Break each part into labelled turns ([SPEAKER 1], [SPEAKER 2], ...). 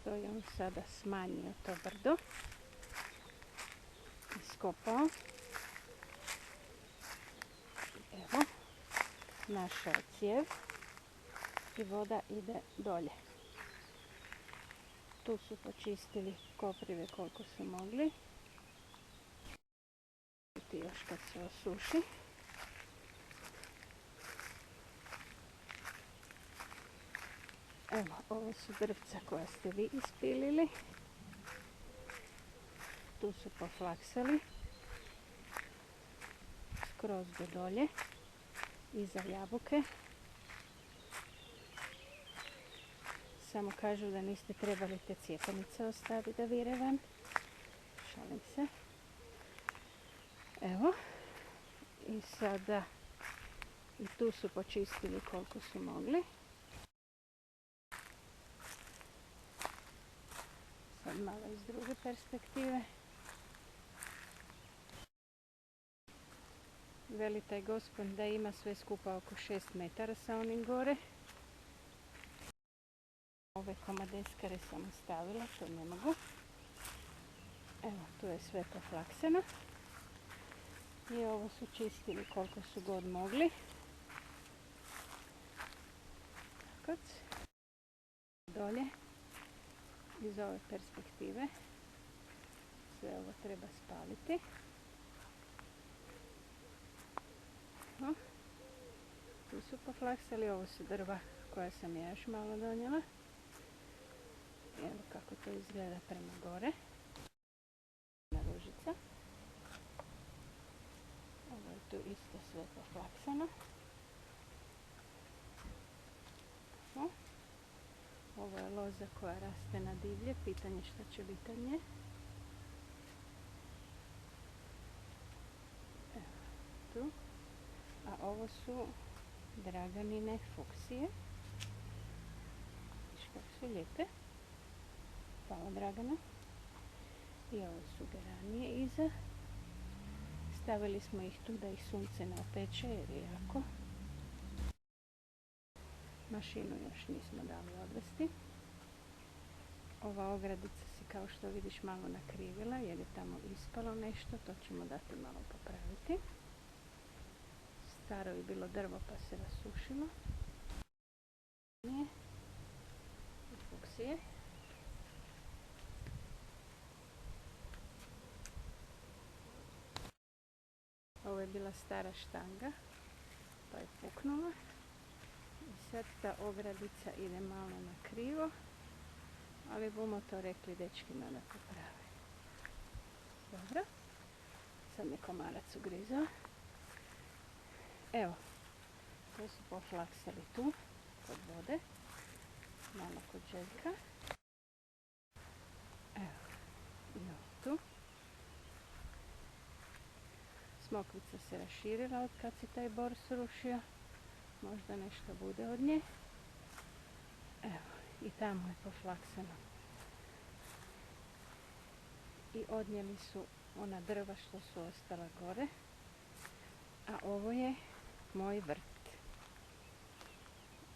[SPEAKER 1] što je on sada smanjio to brdo. Iskopao. Evo, našao cijev i voda ide dolje. Tu su počistili koprive koliko su mogli. I još kad se osuši. Evo, ovo su drvca koja ste vi ispilili. Tu su poflaksali. Skroz do dolje. Iza jabuke. Samo kažu da niste trebali te cijepanice ostaviti da vire van. Šalim se. Evo. I sada i tu su počistili koliko su mogli. Sad malo iz druge perspektive. Veli taj gospod da ima sve skupa oko 6 metara sa onim gore. Ove komadeskare sam ostavila, to ne mogu. Evo, tu je sve poflakseno. I ovo su čistili koliko su god mogli. Dolje, iz ove perspektive. Sve ovo treba spaliti. Tu su poflaksali, ovo su drva koja sam ja još malo donijela. Evo kako to izgleda prema gore. Ružica. Ovo je tu isto sve poflaksano. Ovo je loza koja raste na divlje. Pitanje šta će biti od nje. Evo tu. A ovo su draganine fuksije. Viš kako su lijepe. Hvala Dragana. I ovo su geranije iza. Stavili smo ih tu da ih sunce ne opeče jer je jako. Mašinu još nismo dali odvesti. Ova ogradica se kao što vidiš malo nakrivila jer je tamo ispalo nešto. To ćemo dati malo popraviti. Staro je bilo drvo pa se rasušilo. Fuksije. Ovo je bila stara štanga pa je puknula. I sad ta ogradica ide malo na krivo, ali bomo to rekli dečkima da poprave. Dobro. Sad mi komarac ugrizao. Evo, to su poflaksali tu, kod vode, malo kod Željka. Evo, i ovo tu. Smokvica se raširila od kad se taj bor srušio. Možda nešto bude od nje. Evo, i tamo je poflaksano. I odnijeli su ona drva što su ostala gore. A ovo je moj vrt.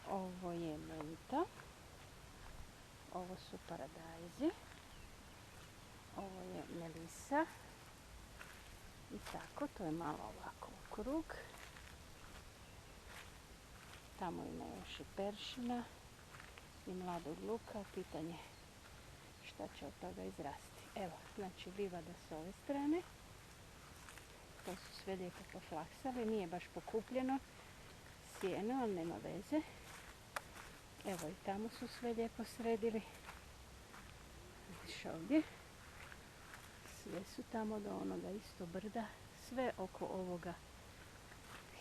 [SPEAKER 1] Ovo je menta. Ovo su paradajzi. Ovo je melisa. I tako, to je malo ovako u krug. Tamo ima još i peršina i mladog luka. Pitanje šta će od toga izrasti. Evo, znači livada s ove strane. To su sve lijepo poflaksali. Nije baš pokupljeno sjeno, ali nema veze. Evo i tamo su sve lijepo sredili. Vidiš ovdje. Sve su tamo do onoga isto brda. Sve oko ovoga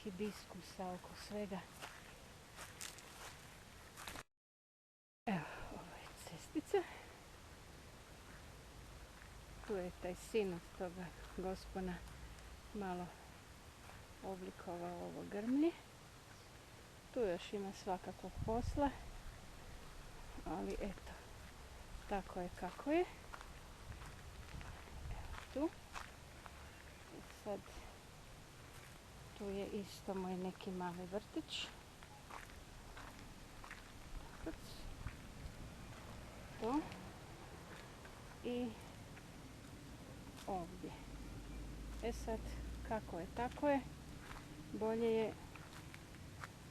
[SPEAKER 1] hibiskusa, oko svega. Evo, ovo je cestica. Tu je taj sin od toga gospona malo oblikovao ovo grmlje. Tu još ima svakakvog posla. Ali eto, tako je kako je. Tu. I sad tu je isto moj neki mali vrtić. Tu. i ovdje. E sad, kako je, tako je. Bolje je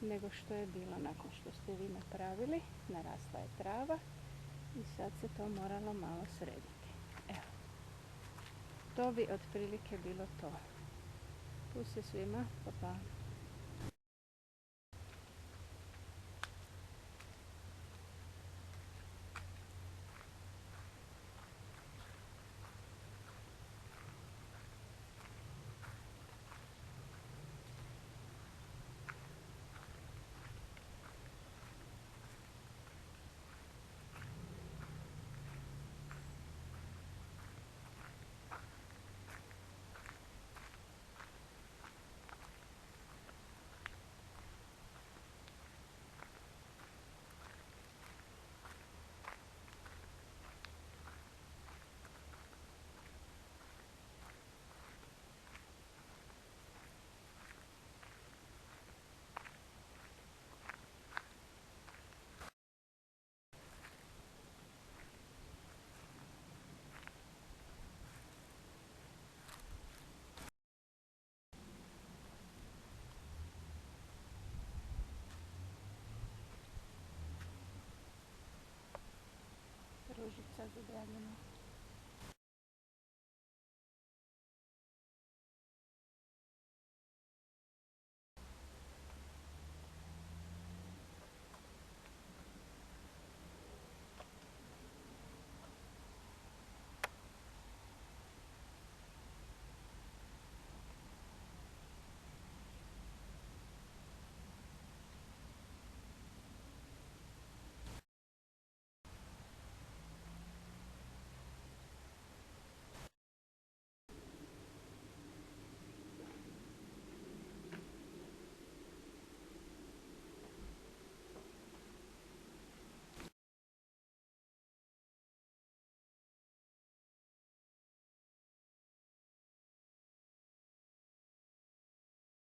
[SPEAKER 1] nego što je bilo nakon što ste vi napravili. Narasla je trava i sad se to moralo malo srediti. Evo. To bi otprilike bilo to. Tu se svima, pa pa. Ružica zabranjena.